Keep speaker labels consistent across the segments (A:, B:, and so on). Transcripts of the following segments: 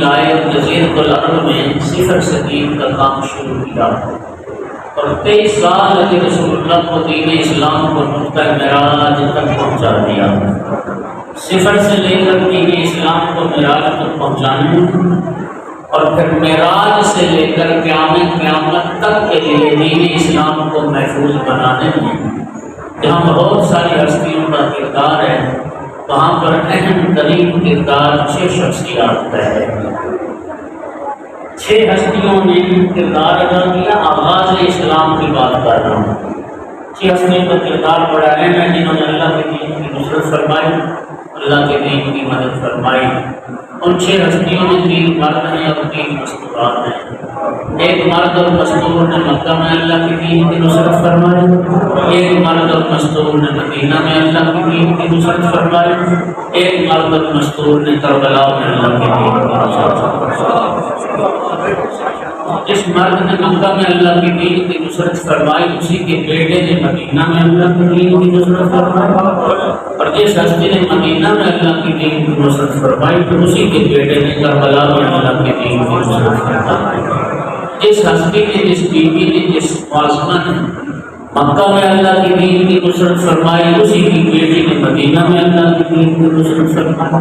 A: لائے اور جزیرۃ العرب میں صفر سے دین کا کام شروع کیا اور 23 سال لگے رسول اللہ کو دین اسلام کو نقطہ معراج تک پہنچا دیا۔ صفر سے لے کر دین اسلام کو معراج تک پہنچانے اور پھر معراج سے لے کر قیامت تک کے لیے دین اسلام کو محفوظ بنانے میں جہاں بہت ساری ہستیوں کا کردار ہے، وہاں پر اہم ترین کردار 6 شخصیات کا ہے۔ 6 ہستیوں نے کردار ادا کیا۔ آغاز اسلام کی بات کر رہا ہوں۔ 6 ہستیوں کا کردار بڑا اہم ہے جنہوں نے اللہ کے دین کی نصرت فرمائی، اللہ کے دین کی مدد فرمائی۔ ان 6 ہستیوں میں 3 مرد ہیں اور 3 مستورات ہیں۔ ایک مرد اور مستور نے مکہ میں اللہ کے دین کی نصرت فرمائی، ایک مرد اور مستور نے مدینہ میں اللہ کے دین کی نصرت فرمائی، ایک مرد اور مستور نے کربلا میں اللہ کے دین کی نصرت فرمائی۔ جس مرد نے مکہ میں اللہ کے دین کی نصرت فرمائی اسی کے بیٹے نے مدینہ میں اللہ کے دین کی نصرت فرمائی، اور جس ہستی نے مدینہ میں اللہ کے دین کی نصرت فرمائی تو اسی کے بیٹے نے کربلا میں اللہ کے دین کی نصرت فرمائی۔ جس ہستی نے، جس بیوی نے، جس معصومہ نے مکہ میں اللہ کے دین کی نصرت فرمائی اسی کی بیٹی نے مدینہ میں اللہ کے دین کی نصرت فرمائی،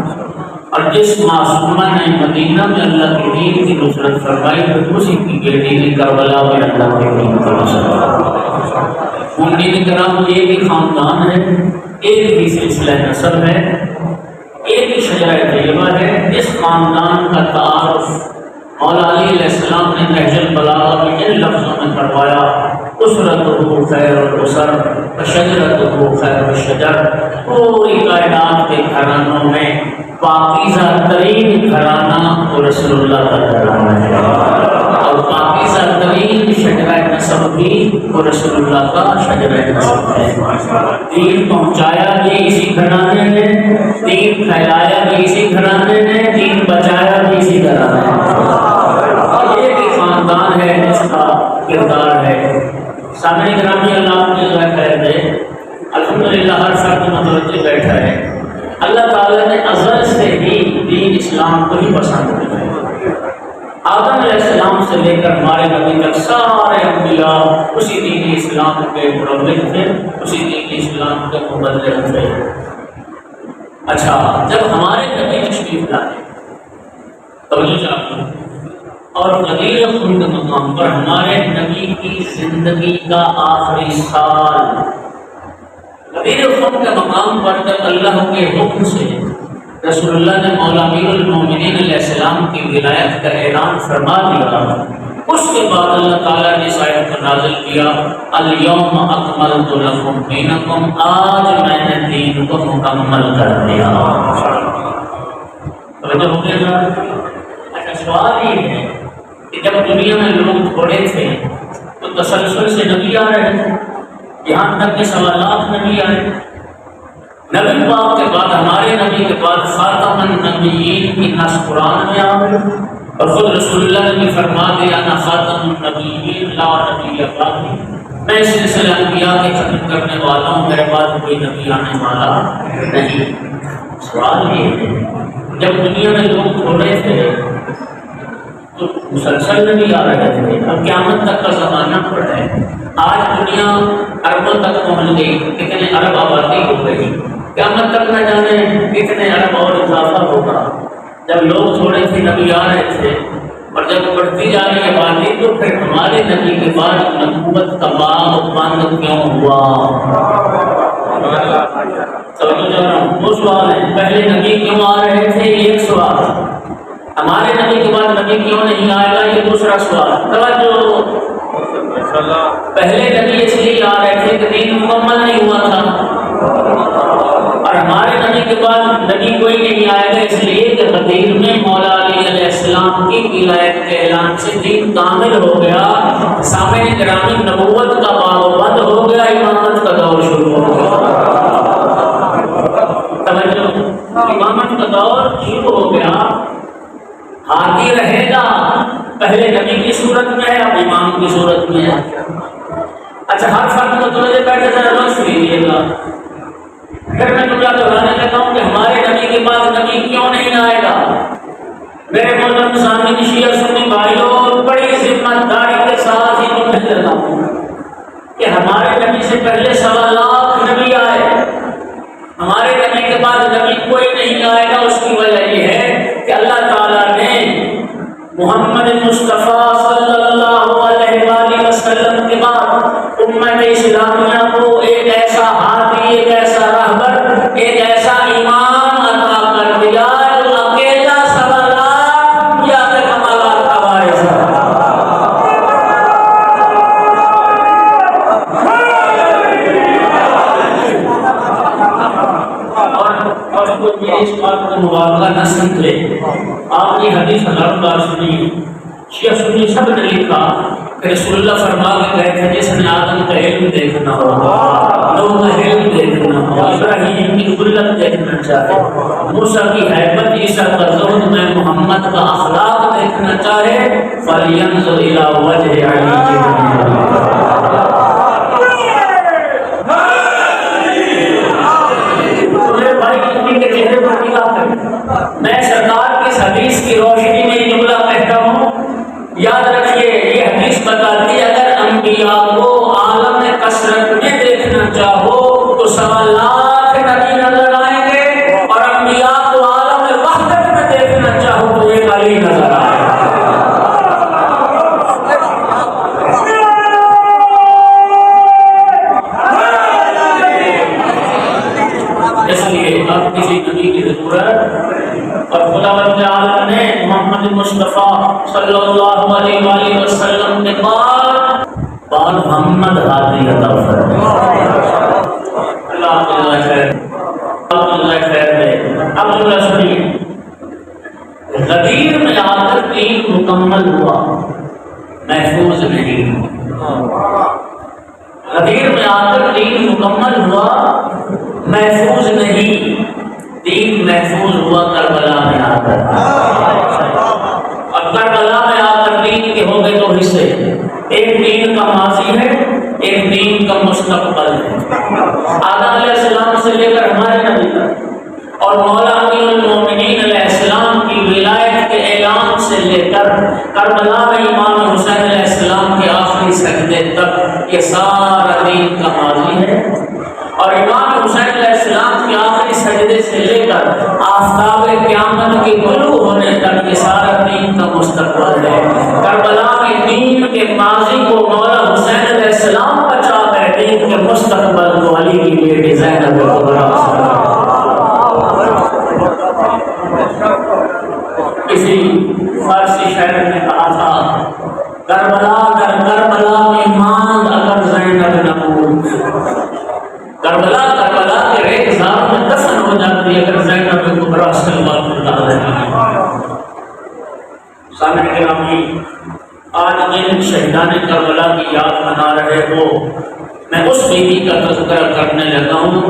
A: اور جس معصومہ نے مدینہ میں اللہ کے دین کی نصرت فرمائی تو اسی کی بیٹی نے کربلا میں اللہ کے دین کی نصرت فرمائی۔ مومنین کرام، ایک ہی خاندان ہے، ایک ہی سلسلہ نسب ہے، ایک ہی شجرہ طیبہ ہے۔ اس خاندان کا تعارف مولا علی علیہ السلام نے نہج البلاغہ میں ان لفظوں میں کروایا: اسرتہ خیر الاسر وشجرتہ خیر الشجر۔ پوری کائنات کے گھرانوں میں پاکیزہ ترین گھرانہ وہ رسول اللہ کا گھرانہ ہے، اور پاکیزہ ترین شجرہ نسب بھی وہ رسول اللہ کا شجرہ نسب ہے۔ دین پہنچایا بھی اسی گھرانے نے، دین پھیلایا بھی اسی گھرانے نے، دین بچایا بھی اسی گھرانے نے۔ ایک ہی خاندان ہے جس کا کردار ہے۔ سامعین گرامی، اللہ آپ کی دعا خیر دے۔ الحمدللہ ہر فرد متوجہ بیٹھا ہے۔ اللہ تعالیٰ نے ازل سے ہی دین اسلام کو ہی پسند کیا ہے۔ آدم علیہ السلام سے لے کر ہمارے نبی تک سارے انبیاء اسی دین اسلام کے مروج تھے، اسی دین اسلام کے مبلغ تھے۔ اچھا، جب ہمارے نبی تشریف لائے توجہ چاہیے، اور غدیر خون کے مقام پر ہمارے نبی کی زندگی کا آخری سال غدیر خون کے مقام پر جب اللہ کے حکم سے رسول اللہ نے مولا امیر المومنین علیہ السلام کی ولایت کا اعلان فرما دیا، اس کے بعد اللہ تعالیٰ نے اس آیت کو نازل کیا: الیوم اکملت لکم دینکم، آج میں نے دین کو مکمل کر دیا۔ توجہ ہو گیا؟ اچھا، سوال یہ ہے کہ جب دنیا میں لوگ تھوڑے تھے تو تسلسل سے نبی آ رہے تھے، یہاں تک کہ سوالات نبی آئے۔ نبی پاک کے بعد، ہمارے نبی کے بعد خاتم النبیین کی نص قرآن میں آ گئی، اور خود رسول اللہ نے بھی فرما دیا: انا خاتم النبیین لا نبی بعدی، میں سلسلہ انبیاء کے ختم کرنے والا ہوں، میرے بعد کوئی نبی آنے والا نہیں۔ سوال یہ ہے، جب دنیا میں لوگ تھوڑے تھے تو مسلسل نبی آ رہے تھے، اب قیامت تک کا زمانہ پڑا ہے، آج دنیا اربوں تک پہنچ گئی، کتنے ارب آبادی ہو گئی، قیامت تک نہ جانے کتنے ارب اور اضافہ ہوگا۔ جب لوگ تھوڑے تھے نبی آ رہے تھے، اور جب بڑھتی جا رہی آبادی تو پھر ہمارے نبی کے بعد نبوت کا باب بند کیوں ہوا؟ وہ سوال ہے، پہلے نبی کیوں آ رہے تھے ایک سوال، ہمارے نبی کے بعد نبی کیوں نہیں آئے گا یہ دوسرا سوال۔ توجہ، پہلے نبی اس لیے آ رہے تھے کہ دین مکمل نہیں ہوا تھا، اور ہمارے نبی کے بعد نبی کوئی نہیں آئے گا اس لیے کہ قدیر میں مولا علی علیہ السلام کی ولایت کے اعلان سے دین کامل ہو گیا۔ سامعین گرامی، نبوت کا باب بند ہو گیا، امامت کا دور شروع ہو گیا۔ توجہ، امامت کا دور شروع ہو گیا۔ ہاتھی رہے گا پہلے نبی کی صورت میں ہے، اب امام کی صورت میں ہے۔ اچھا، ہر فرد کو توجہ بیٹھے ذرا روش لیجیے گا۔ پھر میں تمہیں دہرانے لگا ہوں کہ ہمارے نبی کے بعد نبی کیوں نہیں آئے گا۔ میرے محترم محمد مصطفیٰ صلی اللہ علیہ وآلہ وسلم کے بعد امت اسلامیہ کو ایک ایسا ہادی، ایک ایسا رہبر، ایک ایسا امام عطا کر دیا جو اکیلا 1.25 لاکھ انبیاء کے کمالات کا باعث ہے۔ اور کوئی اس بات کا مبالغہ نہ سمجھے، آپ کی حدیث ہزاروں بار سنی، شیعہ سنی سب نے لکھا کہ رسول اللہ فرما کے گئے تھے جس نے آدم کا علم دیکھنا ہو، نوح کا علم دیکھنا ہو، ابراہیم کی قلت دیکھنا چاہے، موسیٰ کی حیبت، عیسیٰ کا زہد، میں محمد کا اخلاق دیکھنا چاہے، فَلْيَنْظُرْ إِلَىٰ وَجْهِ عَلِيِّ میں سرکار کی اس حدیث کی روشنی میں یہ جملہ کہتا ہوں، یاد رکھیے یہ حدیث بتاتی ہے اگر انبیاء کو عالم کثرت میں دیکھنا چاہو تو 1.25 لاکھ نبی نظر آئیں گے، اور انبیاء کو عالم وحدت میں دیکھنا چاہو تو ایک علی نظر آئے گا۔ اس لیے اب کسی نبی کی ضرورت، اور خداوند عالم نے محمد مصطفیٰ صلی اللہ علیہ وآلہ وسلم کے بعد محمد ہادی عطا فرمایا۔ اللہ خیر، اللہ خیر دے۔ اب اللہ سنیے، غدیر میں آ کر دین مکمل ہوا، محفوظ نہیں۔ غدیر میں آ کر دین مکمل ہوا، محفوظ نہیں۔ دین محفوظ ہوا کربلا میں آ کر، اور کربلا میں آ کر دین کے ہو گئے 2 حصے، ایک دین کا ماضی ہے، ایک دین کا مستقبل ہے۔ آدم علیہ السلام سے لے کر ہمارے نبی تک، اور مولا امیر المومنین علیہ السلام کی ولایت کے اعلان سے لے کر کربلا میں امام حسین علیہ السلام کے آخری سجدے تک، یہ سارا دین کا ماضی ہے، اور امام حسین علیہ السلام کے آخری سجدے سے لے کر آفتاب قیامت کے طلوع ہونے تک یہ سارا دین کا مستقبل ہے۔ کربلا میں دین کے ماضی کو مولا حسین علیہ السلام بچا ہے، دین کے مستقبل کو علی کی بیٹی زینب کبریٰ۔ کسی فارسی شاعر نے کہا تھا، کربلا در کربلا میں ماند اگر زینب نمود، کربلا کے ریگزار میں دفن ہو جاتی ہے اگر زینب کبریٰ صلی اللہ علیہ وسلم۔ سامعین گرامی، آج جن شہیدان کربلا کی یاد منا رہے ہو، میں اس بیوی کا تذکرہ کرنے لگا ہوں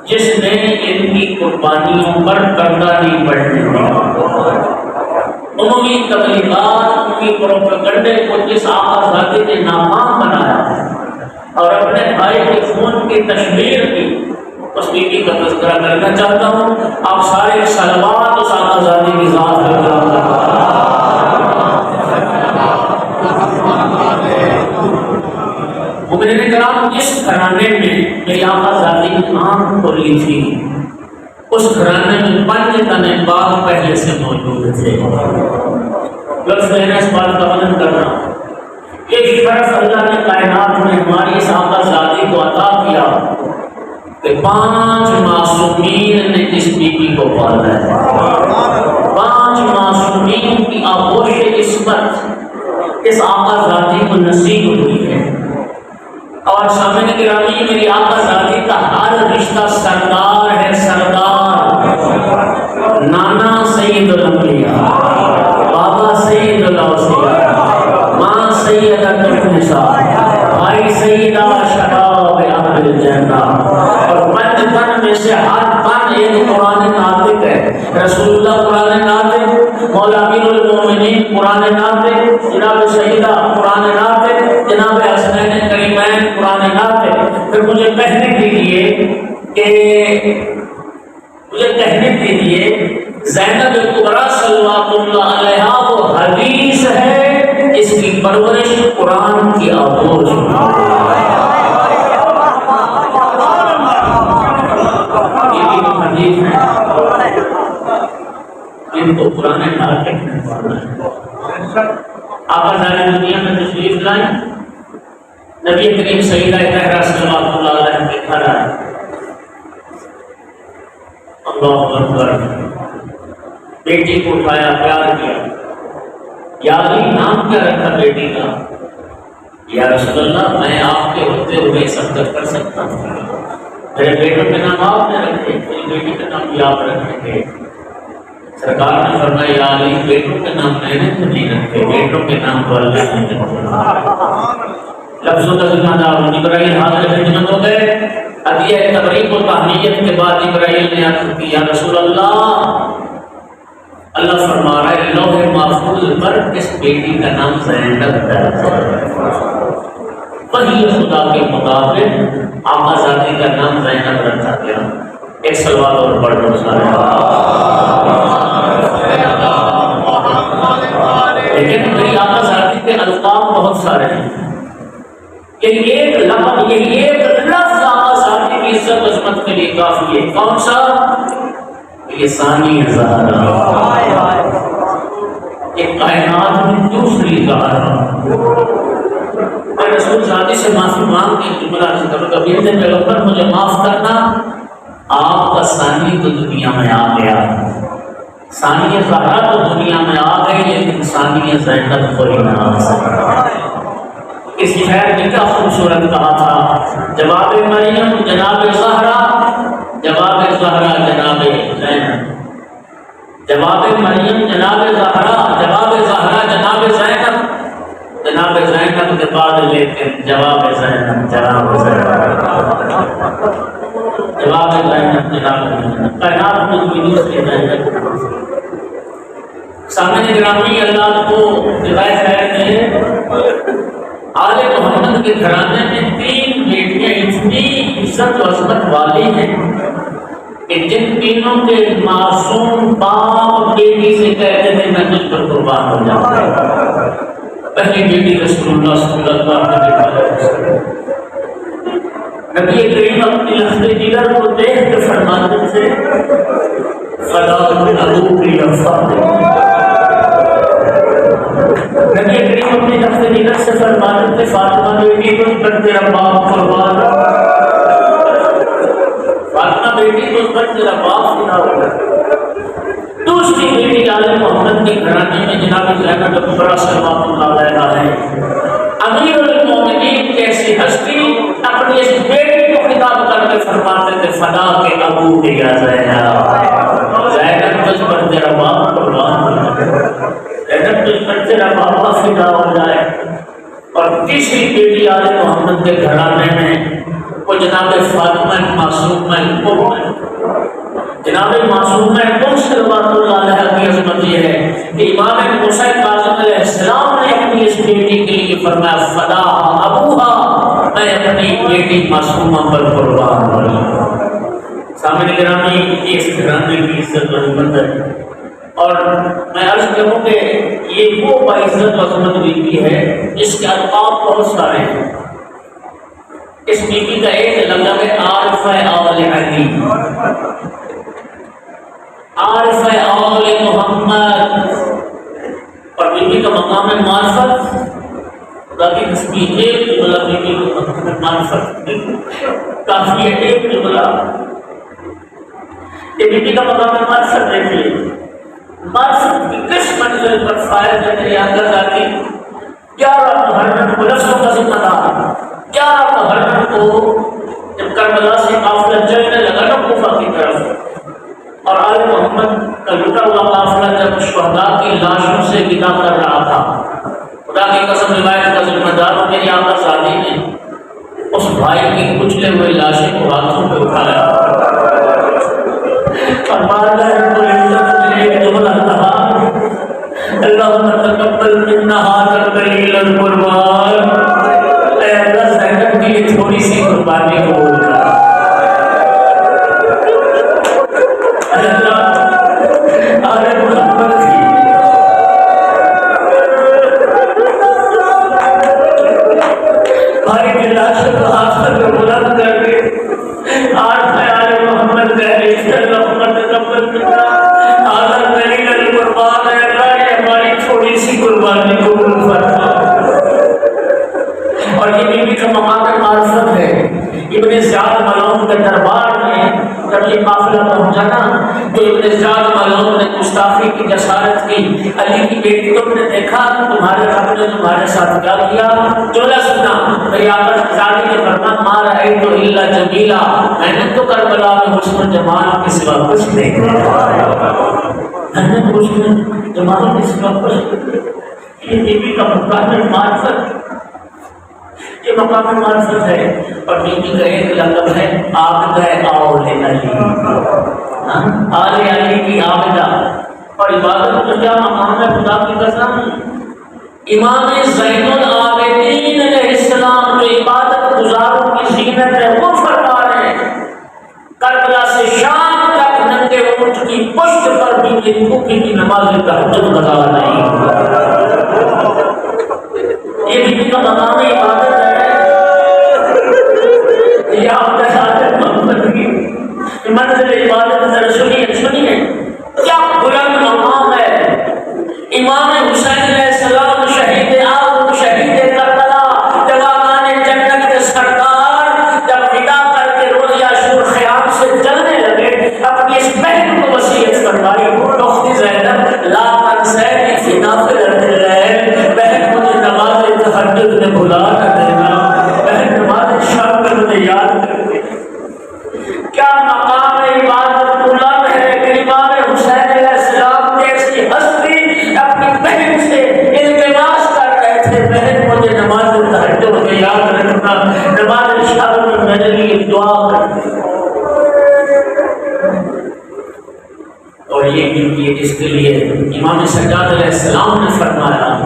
A: جس نے ان کی قربانیوں پر پردہ نہیں پڑنے دیا۔ عمومی تبلیغات، عمومی پروپیگنڈے کو جس آزادی نے ناکام بنایا اور اپنے بھائی کے خون کی تشہیر کی، اس بیوی کا تذکرہ کرنا چاہتا ہوں۔ آپ سارے صلوات اس آزادی کی ذات پر کریں۔ مومنین کرام، جس گھرانے میں میری آقا ذاتی نے آنکھ کھولی تھی، اس گھرانے میں 5 تنے باغ پہلے سے موجود تھے۔ لفظ ہے اس بات کا ورنن کرنا، یہ شرف اللہ نے کائنات میں ہماری اس آقا ذاتی کو عطا کیا کہ 5 معصومین نے اس بیوی کو پالا ہے۔ 5 معصومین کی آغوش عصمت اس آقا ذاتی کو نصیب ہوئی ہے۔ اور سامنے گرامی، میری آقا ذاتی کا ہر رشتہ سردار ہے، سردار۔ نانا سید الانبیاء، بابا سید الاوصیاء، ماں سیدۃ النساء، بھائی سیدہ شباب اہل الجنہ، اور 5 تن میں سے ہر تن ایک قرآن ناطق ہے۔ رسول اللہ قرآن ناطق، مولا امیر المومنین قرآن ناطق، جناب سیدہ قرآن ناطق، جناب حسنین کریمین قرآن ناطق۔ پھر مجھے کہنے دیجیے زینب کبریٰ صلوات اللہ علیہا وہ حدیث ہے جس کی پرورش قرآن کی آغوش حدیث ہے، ان کو قرآن ناطق نے پڑھا ہے۔ آقا ظاہر دنیا میں تشریف لائیں، نبی کریم سیدہ طاہرہ صلوات اللہ علیہ پہ کھڑا ہے، اللہ اکبر، بیٹی کو اٹھایا، پیار کیا، یا علی نام کیا رکھا بیٹی کا؟ یا رسول اللہ میں آپ کے ہوتے ہوئے سب تک کر سکتا ہوں، میرے بیٹوں کے نام آپ نے رکھے، میری بیٹی کا نام بھی آپ رکھیں گے۔ سرکار نے فرمایا یا علی بیٹوں کے نام میں نے تو نہیں رکھے، بیٹوں کے نام تو اللہ نے رکھے۔ لفظوں کا ذکر دار جبرائیل حاضر خدمت ہو گئے، عطیہ تبریک و تہنیت کے بعد جبرائیل نے عرض کی یا رسول اللہ فرما رہا ہے لوح محفوظ پر اس بیٹی کا نام زینب درج ہے۔ وہی خدا کے مطابق آقا ذاتی کا نام زینب رکھا گیا۔ ایک سلوات اور پڑھ لو سارے، لیکن میری آقا ذاتی کے القاب بہت سارے ہیں، یہی ایک لفظ، یہی ایک لفظ آقا ذاتی کی عزت عظمت کے لیے کافی ہے۔ کون سا؟ یہ ثانی زہرا، ایک کائنات میں دوسری زہرا۔ میں رسول ذاتی سے معافی مانگ کے جملہ عرض کروں گا، میرے پیغمبر مجھے معاف کرنا، آپ کا ثانی تو دنیا میں آ گیا، ثانی زہرا تو دنیا میں آ گئی، لیکن ثانی زینب کوئی نہ آ سکتا۔ اس خیر نے کیا خوبصورت کہا تھا، جواب مریم جناب زہرا، جواب زہرا جناب زینب، جواب مریم جناب زہرا، جواب زہرا جناب زینب، جناب زینب کے بعد لیکن جواب زینب جناب زینب، جواب زینب جناب زینب، کائنات میں کوئی دوسری زینب۔ سامنے گرامی اللہ کو روایت ہے کہ آل محمد کے گھرانے میں 3 بیٹیاں اتنی عزت و عظمت والی ہیں کہ جن تینوں کے معصوم باپ بیٹی سے کہتے تھے میں تجھ پر قربان ہو جاؤں۔ پہلی بیٹی رسول اللہ صلی اللہ علیہ وسلم، نبی کریم اپنی لخت جگر کو دیکھ کے فرماتے تھے فدا ابوک یا فاطمہ، نبی کریم اپنی لخت جگر سے فرماتے تھے فاطمہ بیٹی تجھ پر تیرا باپ قربان، فاطمہ بیٹی تجھ پر تیرا باپ فدا ہوگا۔ دوسری بیٹی آل محمد کے گھرانے میں جناب زینب کبریٰ صلوات اللہ علیہا ہے، امیر المومنین کیسی ہستی اپنی اس بیٹی کو خطاب کر کے فرماتے تھے فدا کے ابو کے یا زینب، زینب تجھ پر تیرا باپ قربان ہو جائے، زینب تجھ پر تیرا باپ فدا ہو جائے۔ اور تیسری بیٹی آل محمد کے گھرانے میں وہ جناب فاطمہ معصومہ الکبریٰ ہے، جناب معصومہ الکبریٰ صلوات اللہ علیہ کی عظمت یہ ہے کہ امام موسیٰ کاظم علیہ السلام نے اپنی اس بیٹی کے لیے فرمایا فدا ابوہا، میں اپنی بیٹی معصومہ پر قربان ہوں۔ سامنے گرامی اس گھرانے کی عزت و عظمت ہے، اور میں عرض کروں کہ یہ وہ باعزت و عظمت بیٹی ہے جس کے القاب بہت سارے ہیں۔ اس بیٹی کا ایک لقب ہے عارفہ آل علی، عارفہ آل محمد، اور بیٹی کا مقام ہے معرفت، خدا کی تسبیح ایک جملہ بیٹی کو مقام ہے معرفت، کافی ہے ایک جملہ، یہ بیٹی کا مقام ہے معرفت۔ دیکھیے معرفت کی کس منزل پر فائز ہے میری آقا ذاتی، 11 محرم کو لفظوں کا ذمہ دار، 11 محرم کو جب کربلا سے قافلہ چلنے لگا نا کوفہ کی طرف، اور آل محمد کا لٹا ہوا قافلہ جب شہداء کی لاشوں سے ودا کر رہا تھا، خدا کی قسم روایت کا ذمہ دار میری آقا ذاتی نے اس بھائی کی کچلے ہوئے لاشیں کو ہاتھوں پہ اٹھایا اور مارنا ایک جملہ کہا اللہم تقبل منا ھذا القلیل القربان، اے اللہ زینب کی یہ تھوڑی سی قربانی قبول کر، اے اللہ آل محمد کی بھائی کی لاش کو ہاتھ پر بلند کر کے آج میں بعد ملعون نے گستاخی کی جسارت کی، علی کی بیٹی کو نے دیکھا تمہارے رب نے تمہارے ساتھ کیا کیا، جملہ سنا قیامت جانے کے فرمان ما رأیت الا جمیلا، میں نے تو کربلا میں حسن جمال کے سوا کچھ نہیں دیکھا، میں نے تو حسن جمال کے سوا کچھ نہیں دیکھا۔ یہ بیوی کا مقام معرفت، یہ مقام معرفت ہے، اور بیوی کا ایک لقب ہے عابدہ اول علی، آل علی کی عابدہ۔ اور عبادت تو کیا مقام ہے خدا کی قسم، امام زین العابدین علیہ السلام جو عبادت گزاروں کی زینت ہے وہ فرما رہے ہیں کربلا سے شام تک ننگے اونٹ کی پشت پر بھی بھوکے کی نماز تہجد قضا نہیں، یہ بیوی کا مقام عبادت ہے، یہ آپ کا شاہد محمد کی منزل عبادت ہے۔ سنیے کیا بلند مقام ہے، امام حسین علیہ السلام شہید آب شہید کربلا، جوانان جنت کے سردار جب فدا کر کے روز عاشور خیام سے چلنے لگے، اپنی اس بہن کو وصیت فرمائی، اخت زینب لا تنسینی فی نافل اللیل، بہن مجھے نماز تہجد میں بھلا نہ دینا، بہن نماز شام میں مجھے یاد کر دے۔ کیا مقام عبادت بلند ہے کہ امام حسین علیہ السلام جیسی ہستی اپنی بہن سے التماس کر رہے تھے، بہن مجھے نماز تہجد میں یاد رکھنا، نماز شام میں میرے لیے دعا کرنا۔ اور یہ اس کے لیے امام سجاد علیہ السلام نے فرمایا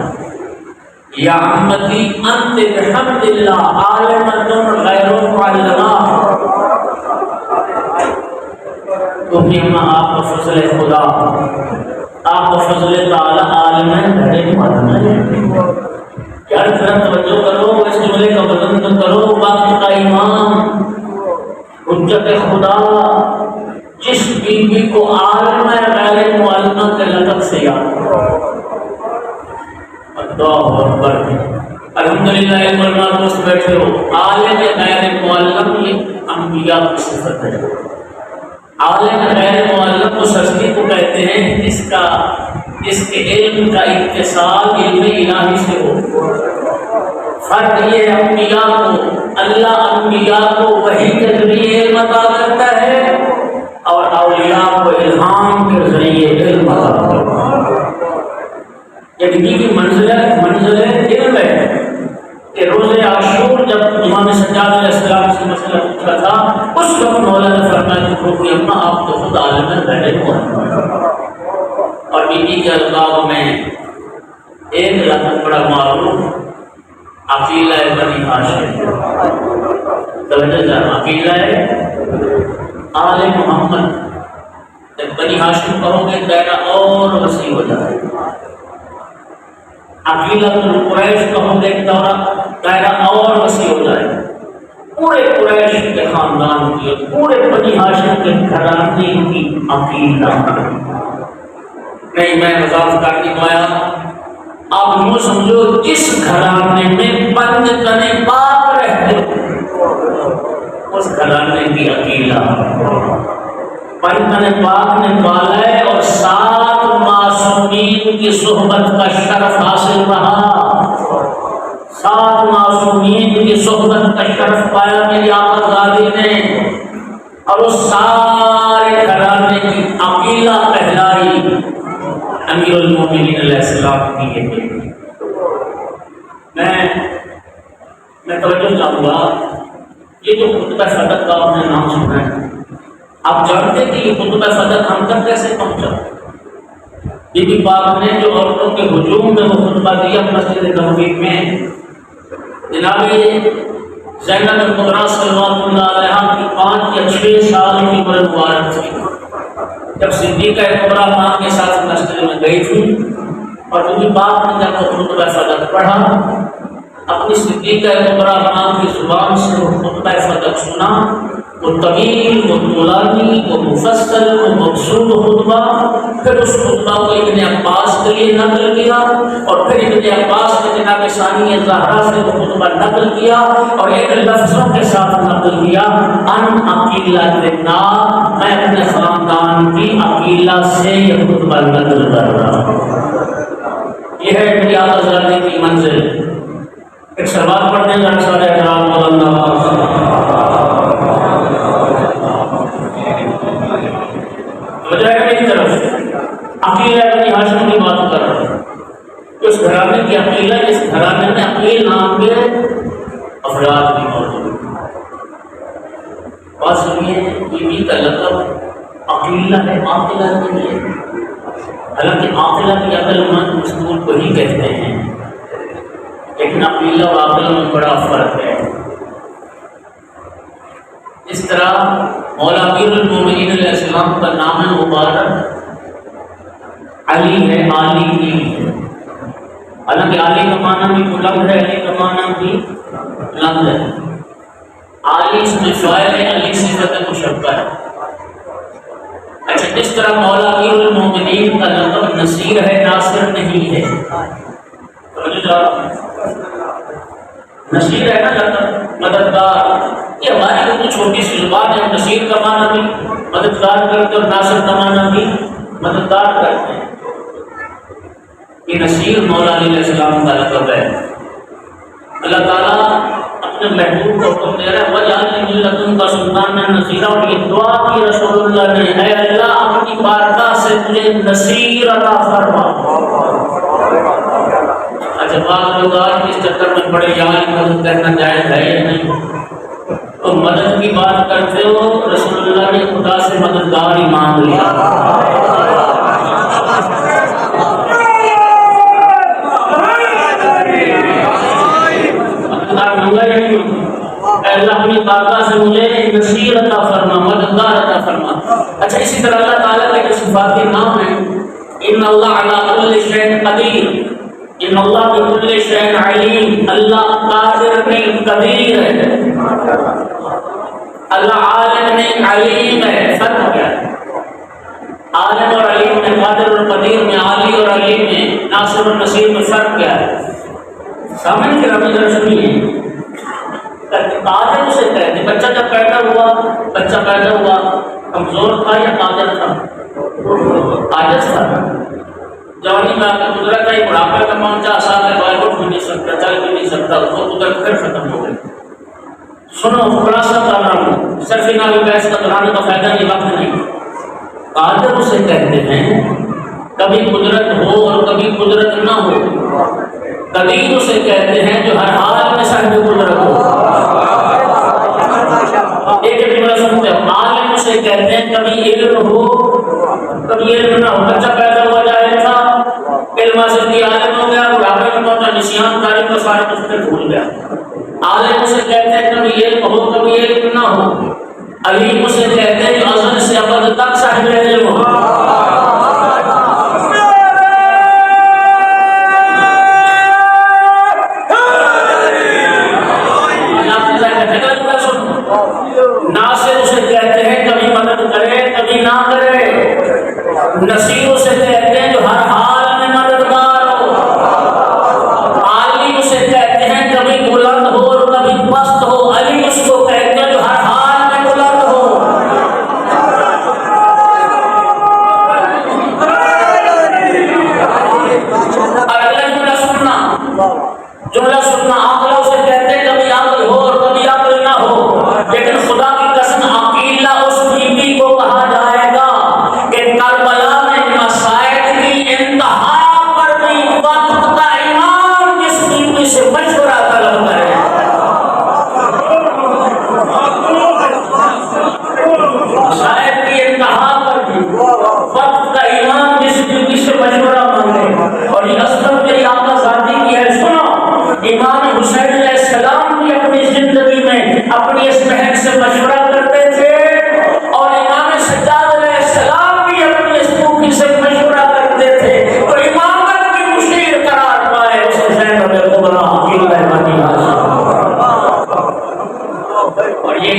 A: یا امتی انت بحمد اللہ عالمۃ غیر معلمہ، کیونکہ آپ کا فضل خدا، آپ کا فضل تعالی عالم ہے، بڑے معلوم ہے۔ یار ذرا توجہ کرو، اس جملے کا وزن تو کرو، وقت کا امام حجت خدا جس بیوی کو عالم غیر معلمہ کے لقب سے یاد کرو۔ اللہ اکبر، الحمدللہ ایک علماء دوست بیٹھے ہو، عالم غیر معلم یہ انبیاء کی صفت ہے۔ عالم غیر معلم اس ہستی کو کہتے ہیں جس کے علم کا اتصال علم الہی سے ہو۔ فرق یہ انبیاء کو اللہ انبیاء کو وحی کے ذریعے علم عطا کرتا ہے اور اولیاء کو الہام کے ذریعے علم عطا کرتا ہے۔ یعنی کی منزل علم ہے کہ روز عاشور جب امام سجاد علیہ السلام سے مسئلہ پوچھا تھا، اس وقت مولا نے فرمایا کہ اما آپ تو خود عالم غیب ہیں۔ اور بیوی کے القاب میں ایک لقب بڑا معروف عقیلہ بنی ہاشم، توجہ جان، عقیلہ آل محمد۔ جب بنی ہاشم کہو گے دائرہ اور وسیع ہو جائے، عقیلہ قریش کہو گے دائرہ اور وسیع ہو جائے، پورے قریش کے خاندان کی، پورے بنی ہاشم کے گھرانے کی عقیلہ نہیں، میں مذاق کر نہیں پایا، آپ یوں سمجھو جس گھرانے میں بند تنے پاک رہتے اس گھرانے کی عقیلہ پنجن پاک نے پالا ہے، اور 7 معصومین کی صحبت کا شرف حاصل رہا، 7 معصومین کی صحبت کا شرف پایا میری آقا زادی نے، اور اس سارے گھرانے کی عقیلہ کہلائی امیر المومنین علیہ السلام کی یہ بیٹی۔ میں توجہ چاہوں گا، یہ جو خطبہ صدق کا آپ نے نام سنا ہے، آپ جانتے کہ یہ خطبہ صدق ہم تک کیسے پہنچا؟ بی بی پاک نے جو عورتوں کے ہجوم میں وہ خطبہ دیا مسجد نبوی میں، جناب زینب الکبریٰ صلوات اللہ علیہا کی 5 یا 6 سال کی عمر مبارک تھی جب صدیقہ کبریٰ ماں کے ساتھ مسجد میں گئی تھی، اور بی بی پاک نے جب وہ خطبہ صدق پڑھا، اپنی صدیقہ کبریٰ ماں کی زبان سے وہ خطبہ صدق سنا، وہ طویل، وہ طولانی، وہ مفصل، وہ مقصود خطبہ، پھر اس خطبہ کو ابن عباس کے لیے نقل کیا، اور پھر ابن عباس نے جناب ثانی زہرا سے وہ خطبہ نقل کیا اور ایک لفظوں کے ساتھ نقل کیا، ان عقیلتنا، میں اپنے خاندان کی عقیلہ سے یہ خطبہ نقل کر رہا ہوں۔ یہ ہے میری اعلیٰ حضرت کی منزل۔ ایک سوال پڑھنے کا سارے احترام میری طرف سے عقیلہ بنی ہاشم کی بات کر رہا ہوں، اس گھرانے کی عقیلہ، اس گھرانے میں عقیل نام کے افراد بھی موجود ہیں۔ بات سنیے، بیوی کا لقب عقیلہ ہے، عاقلہ نہیں ہے، حالانکہ عاقلہ کی عقل مند مستور کو ہی کہتے ہیں، لیکن عقیلہ و عاقلہ میں بڑا فرق ہے۔ اس طرح مولا امیر المومنین علیہ السلام کا نام مبارک علی ہے، علی نہیں ہے، حالانکہ علی کا معنی بھی بلند ہے، علی کا معنی بھی بلند ہے۔ علی اس میں فاعل ہے، علی صفت مشبہ ہے۔ اچھا، جس طرح مولا امیر المومنین کا لقب نصیر ہے، ناصر نہیں ہے۔ نصیر ہے نا لقب، مددگار، یہ ہماری اردو چھوٹی سی زبان ہے، نصیر کا معنی بھی مددگار کرتے اور ناصر کا معنی بھی مددگار کرتے ہیں۔ یہ نصیر مولا علیہ السلام کا لقب ہے۔ اللہ تعالیٰ اپنے محبوب کو حکم دے رہا ہے وَجَعَلْنِي مِن لَّدُنكَ سُلْطَانًا نَصِيرًا، اور یہ دعا کی رسول اللہ نے، اے اللہ اپنی بارگاہ سے مجھے نصیر عطا فرما۔ اچھا، بعض لوگ آج اس چکر میں بڑے یار مدد کرنا جائز ہے یا نہیں؟ تو مدد کی بات کرتے ہو، رسول اللہ نے خدا سے مددگار ہی مانگ لیا۔ اللہ اپنی بارگاہ سے مجھے نصیر عطا فرما، مددگار عطا فرما۔ اچھا، اسی طرح اللہ تعالیٰ کے صفاتی نام ہیں، ان اللہ علی کل شیء قدیر، ان اللہ بکل شیء علیم، اللہ قادر نہیں قدیر ہے، اللہ عالم نہیں علیم ہے۔ فرق کیا ہے؟ عالم اور علیم میں، قادر اور قدیر میں، عالی اور علیم میں، ناصر اور نصیر میں فرق کیا ہے؟ سامنے کی رمی رسمی قادر اسے کہتے ہیں۔ بچہ جب پیدا ہوا کمزور تھا یا قادر تھا؟ عاجز تھا۔ جوانی میں آگے قدرت ہے، بڑھاپے کا پہنچا، ساتھ بال اٹھ بھی نہیں سکتا، چل بھی نہیں سکتا، اس کو قدرت پھر ختم ہو گئی۔ سنو، خلاصہ کر رہا ہوں، صرف نامی بحث کا دہرانے کا فائدہ نہیں، وقت نہیں۔ قادر اسے کہتے ہیں کبھی قدرت ہو اور کبھی قدرت نہ ہو۔ قدیر اسے کہتے ہیں جو ہر حال میں صاحب قدرت ہو۔ ایک جملہ سنتے ہیں، عالم اسے کہتے ہیں کبھی علم ہو کبھی علم نہ ہو۔ بچہ پیدا ہوا جائے تھا، علم حاصل کیا، عالم ہو گیا، بڑھاپے میں پہنچا، نسیان تاریخ کا سارا کچھ پھر بھول گیا۔ عالم اسے کہتے ہیں کبھی علم ہو کبھی علم نہ ہو۔ علیم اسے کہتے ہیں جو ازل سے ابد تک صاحب علم ہو۔ ناصر اسے کہتے ہیں کبھی مدد کرے کبھی نہ کرے۔ نصیر اسے کہتے ہیں جو ہر حال میں مددگار ہو۔ عالی اسے کہتے ہیں کبھی بلند ہو اور کبھی پست ہو۔ علی اس کو کہتے ہیں جو ہر حال میں بلند ہو۔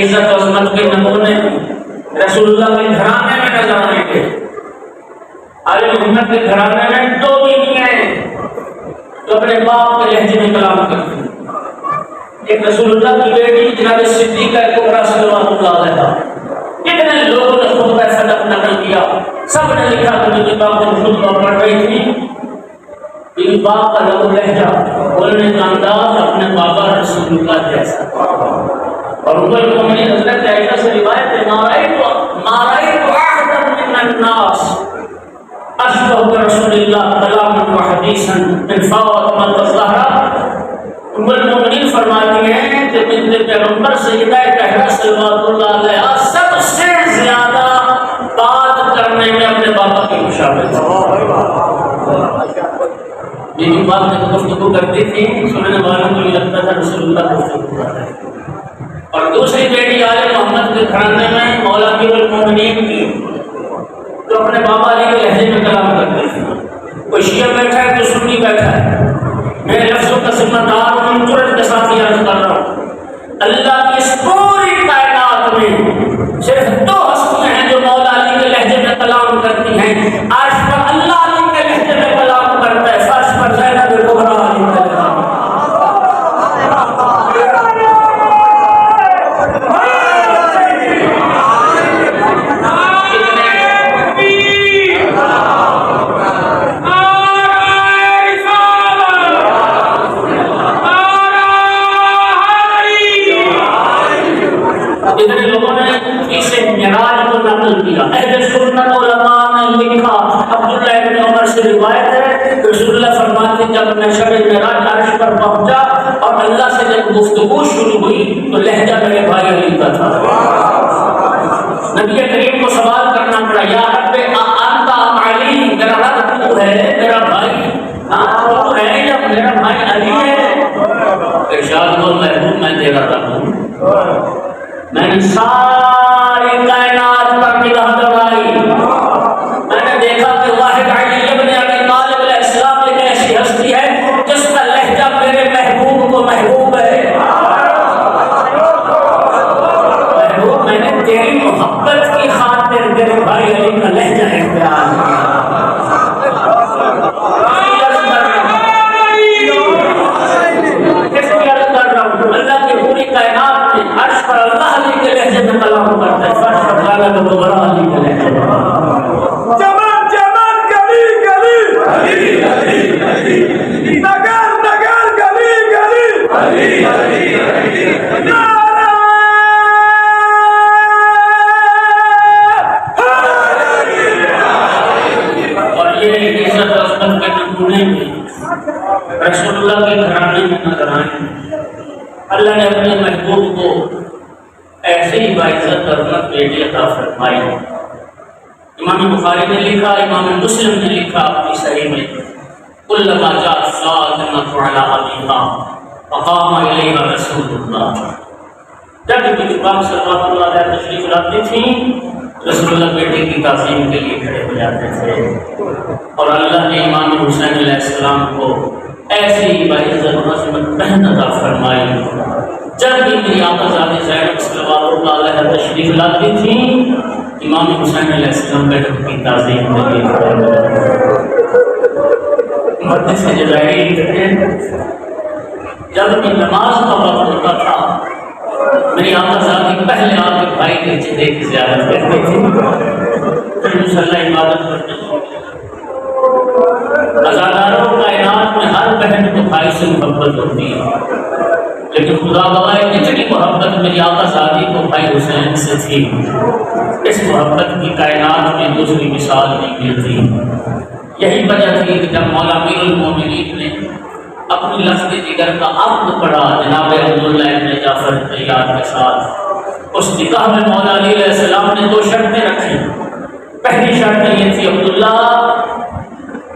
A: عزت و عظمت کے نمونے رسول اللہ کے گھرانے میں نظر آئیں گے۔ آل محمد کے گھرانے میں دو بیویاں ہیں جو اپنے باپ کے لہجے میں کلام کرتی ہیں۔ ایک رسول اللہ کی بیٹی جناب صدیقہ کبریٰ صلوات اللہ علیہا۔ کتنے لوگوں نے خطبہ صدق نقل کیا، سب نے لکھا کہ میری باپ جب خطبہ پڑھ رہی تھی، میری باپ کا لب لہجہ بولنے کا انداز اپنے بابا رسول اللہ جیسا۔ اور ام المؤمنین حضرت عائشہ سے روایت ہے، ما رأيت أحدا من الناس اشبہ برسول اللہ کلاما و حدیثا من فاطمہ الزہرا۔ ام المؤمنین فرماتی ہیں کہ بنت پیغمبر سیدہ طاہرہ صلوات اللہ علیہا سب سے زیادہ بات کرنے میں اپنے بابا کی مشابہت ہے۔ میری باپ جب گفتگو کرتی تھی سننے والوں کو یہ لگتا تھا رسول اللہ گفتگو کر رہے ہیں۔ اور دوسری بیٹی آل محمد کے گھرانے میں مولا امیر المؤمنین کی جو اپنے بابا علی کے لہجے میں کلام کرتے تھے۔ کوئی شیعہ بیٹھا ہے کوئی سنی بیٹھا ہے، میں لفظوں کا ذمہ دار ہوں، جرأت کے ساتھ یہ عرض کر رہا ہوں، اللہ کی اس پوری کائنات میں صرف دو ہستیاں ہیں جو مولا علی کے لہجے میں کلام کرتی ہیں۔ عرش پر اللہ علی کے لہجے میں کلام کرتا ہے، فرش پر زینب کبریٰ علی کا کلام۔ اتنے لوگوں نے اسے معراج کو نقل کیا۔ اہل سنت علماء نے لکھا، عبداللہ ابن عمر سے روایت ہے، رسول اللہ فرماتے ہیں جب میں شب معراج عرش پر پہنچا اور اللہ سے جب گفتگو شروع ہوئی تو لہجہ میرے بھائی علی کا تھا۔ نبی کریم کو سوال کرنا پڑا، یا رب انت ام علی، میرا رب تو ہے میرا بھائی تو ہے یا میرا بھائی علی ہے؟ ارشاد ہوا محبوب میں تیرا رب ہوں۔ میں نے ساری کائنات پر نگاہ دوڑائی، میں نے دیکھا کہ واحد علی ابن ابی طالب علیہ السلام ایک ایسی ہستی ہے جس کا لہجہ میرے محبوب کو محبوب ہے۔ محبوب میں نے تیری محبت کی خاطر میرے بھائی علی کا لہجہ اختیار کیا۔ اللہ کی پوری کائنات میں عرش پر اللہ علی کے لہجے میں کلام کرتا ہے، فرش پر زینب کبریٰ علی کے لہجے میں۔
B: جمال جمال گلی گلی علی علی علی، نگر نگر گلی گلی علی علی علی، نعرہ حیدری۔
A: اور یہ عزت عظمت کے نمونے میں رسول اللہ کے گھرانے میں نظر آئے۔ اللہ نے اپنے محبوب کو ایسے ہی باعزت اور عظمت بیٹی عطا فرمائی۔ امام بخاری نے لکھا، امام مسلم نے لکھا اپنی صحیح میں، کلما جاءت فاطمۃ علی ابیہا فقام الیہا رسول اللہ۔ جب بھی پاک صلوات اللہ علیہ تشریف لاتی تھیں رسول اللہ بیٹے کی تعظیم کے لیے کھڑے ہو جاتے تھے۔ اور اللہ نے امام حسین علیہ السلام کو ایسی باعزت و عظمت بہن عطا فرمائی۔ جب بھی میری آقا زادی زینب صلوات اللہ علیہ تشریف لاتی تھیں امام حسین علیہ السلام بیٹوں کی تعظیم کے لیے کھڑے ہو جاتے تھے۔ محدث جزائری کہتے ہیں جب بھی نماز کا وقت ہوتا تھا میری آقا زادی پہلے آپ کے بھائی کے چہرے کی زیارت کرتے تھے، پھر مصلی عبادت کرتے تھے۔ عزاداروں کائنات میں ہر بہن کو بھائی سے محبت ہوتی ہے، لیکن خدا بغائے اتنی محبت میری آقا زادی کو بھائی حسین سے تھی، اس محبت کی کائنات میں دوسری مثال نہیں ملتی۔ یہی وجہ تھی کہ جب مولا امیر المؤمنین نے اپنی لفظ جگر کا عقد پڑھا جناب عبداللہ ابن جعفر طیار کے ساتھ، اس نکاح میں مولا علی علیہ السلام نے دو شرطیں رکھی۔ پہلی شرط یہ تھی، عبداللہ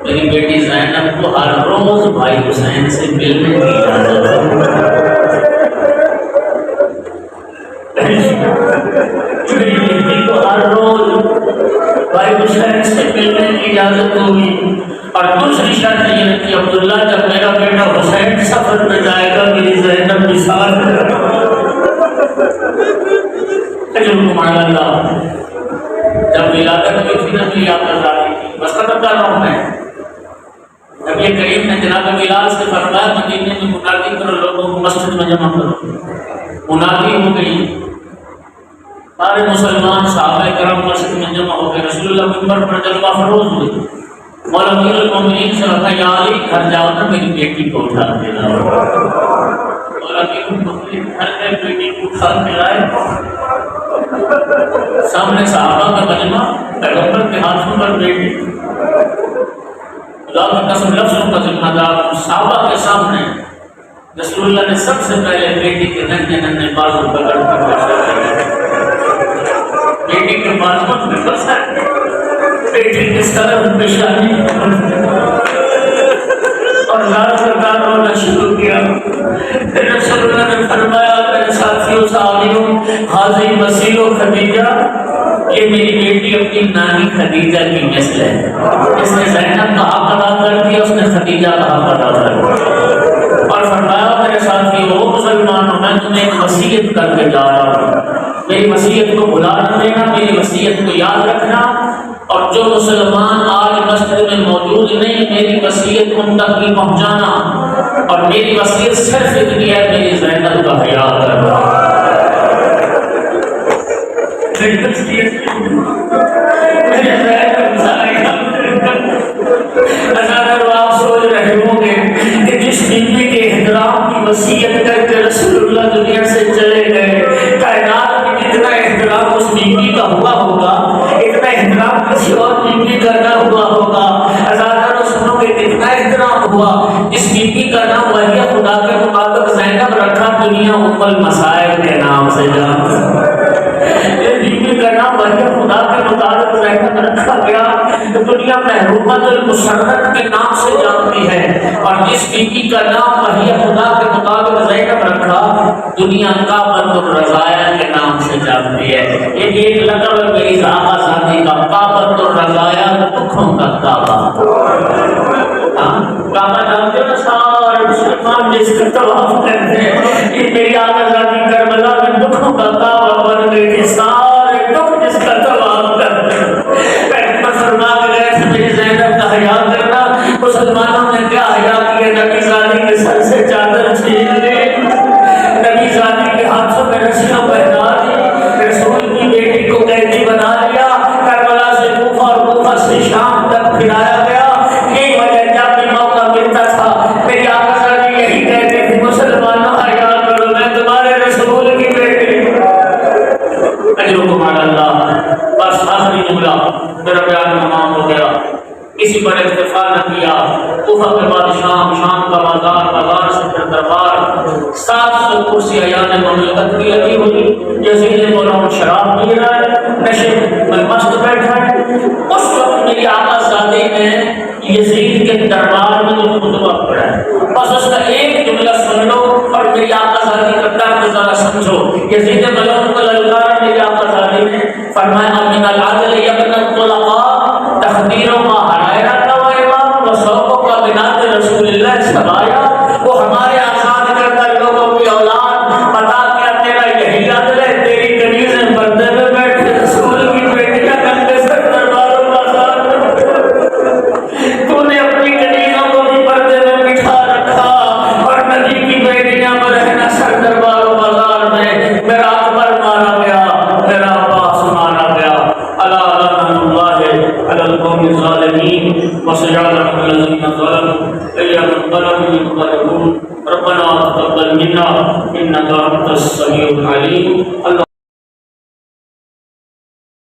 A: میری بیٹی زینب کو ہر روز بھائی حسین سے ملنے کی اجازت ہے۔ میری بیٹی کو ہر روز بھائی حسین سے ملنے کی اجازت ہوگی۔ اور دوسری شرط یہ ہے کہ عبداللہ جب میرا بیٹا حسین سفر میں جائے گا میری زینب بھی ساتھ رہے گا۔ اجرکم علی اللہ. جب ولادت ہوئی تھی نا میری آقا ذاتی کی، بس ختم کر رہا ہوں میں. نبی کریم نے جناب بلال سے فرمایا مدینے میں منادی کرو، لوگوں کو مسجد میں جمع کرو. منادی ہو گئی، سارے مسلمان صحابہ کرام مسجد میں جمع ہو گئے. رسول اللہ منبر پر جلوہ فروز ہوئے. مولا امیر المومنین سے کہا یا علی گھر جاؤ نا میری بیٹی کو اٹھا کے لاؤ. مولا امیر المومنین گھر میں بیٹی کو اٹھا کے لائے. سامنے صحابہ کا مجمع، پیغمبر کے ہاتھوں پر بیٹی. خدا کی قسم لفظوں کا ذمہ دار صحابہ کے سامنے رسول اللہ نے سب سے پہلے بیٹی کے ننھے ننھے بازو پکڑ کر بیٹی کے بازو میں پھنسا، بیٹی کے سر پیشانی اور لال سرکار رونا شروع کیا. پھر رسول اللہ نے فرمایا میرے ساتھیوں صحابیوں، حاضر مسیح و خدیجہ، یہ میری بیٹی اپنی نانی خدیجہ کی مثل ہے. اس نے زینب کا حق ادا کر دیا، اس نے خدیجہ کا حق ادا کر دیا. اور فرمایا میرے ساتھیوں وہ مسلمانوں، میں تمہیں ایک وصیت کر کے جا رہا ہوں. میری وصیت کو بھلا نہ دینا، میری وصیت کو یاد رکھنا. اور جو مسلمان آج مسجد میں موجود نہیں، میری وصیت ان تک بھی پہنچانا. اور میری وصیت صرف اتنی ہے، میری زینب کا حیا کرنا. اگر آپ سوچ رہے ہوں گے کہ جس بیوی کے احترام کی وصیت کر کے رسول اللہ دنیا سے چلے گئے، کائنات میں کتنا احترام اس بیوی کا ہوا ہوگا، اتنا احترام کسی اور بیوی کا نہ ہوا ہوگا. ہزاروں سنوں کے کتنا احترام ہوا. اس بیوی کا نام وحی خدا کے مطابق زینب رکھا، دنیا ام المصائب کے نام سے جانتا. کا نام وحی خدا کے مطابق زینب رکھا گیا، دنیا محرومۃ المسرت کے نام سے جانتی ہے. اور جس بیوی کا نام وحی خدا کے مطابق زینب رکھا، دنیا کعبۃ الرضایا کے نام سے جانتی ہے. یہ بھی ایک لقب ہے میری آقا ذاتی کا، کعبۃ الرضایا، دکھوں کا کعبہ. کعبہ جانتے ہو سارے مسلمان جس کا طواف کرتے ہیں، یہ میری آقا ذاتی کربلا میں دکھوں کا کعبہ بن گئی تھی. سارے دکھ جس کا طواف کرتے ہیں. پیغمبر فرما کے گئے تھے میری زینب کا حیا کرنا. مسلمانوں نے کیا حیا کیا؟ نبی زادی کے سر سے چادر چھین لی، نبی زادی کے ہاتھوں میں رسیاں پہنا دی، رسول کی بیٹی کو قیدی بنا لیا، کربلا سے کوفہ اور کوفہ سے شام تک پھرایا گیا. یہی وجہ جب بھی موقع ملتا تھا میری آقا زادی یہی کہتے تھے مسلمانوں حیا کرو، میں تمہارے رسول کی بیٹی. اجرکم علی اللہ. بس آخری جملہ، میرا بیان تمام ہو گیا. کسی پر اکتفا نہ کیا. کوفہ کے بعد شام، شام کا بازار، بازار سے پھر دربار. 700 کرسی ایان مملکت کی لگی ہوئی. یزید مولانا شراب پی رہا ہے، نشے میں مست بیٹھا ہے. اس وقت میری آقا زادی نے یزید کے دربار میں جو خطبہ پڑھا ہے، بس اس کا ایک جملہ سن لو اور میری آقا زادی کا درد ذرا سمجھو. یزید ملعون کو للکارا میری آقا زادی نے فرمایا من العدل یبن الطلقاء تخدیر ما حرائرہ نوائبا وصوبوں کا بنات رسول اللہ سبایا. وہ ہمارے آزاد کردہ لوگوں کی اولاد، بتا کیا تیرا یہی عدل ہے؟ تیری کنیزیں پردے میں بیٹھے، رسول کی بیٹیاں کندھے سے درباروں بازار میں، تو نے اپنی کنیزوں کو بھی پردے میں بٹھا رکھا اور نبی کی بیٹیاں پر رہنا سر درباروں بازار میں. میرا اکبر مارا گیا، میرا عباس مارا گیا. الا لعنۃ اللہ علی القوم الظالمین وسيعلم الذين ظلموا أي منقلب ينقلبون. ربنا تقبل منا إنك أنت السميع العليم.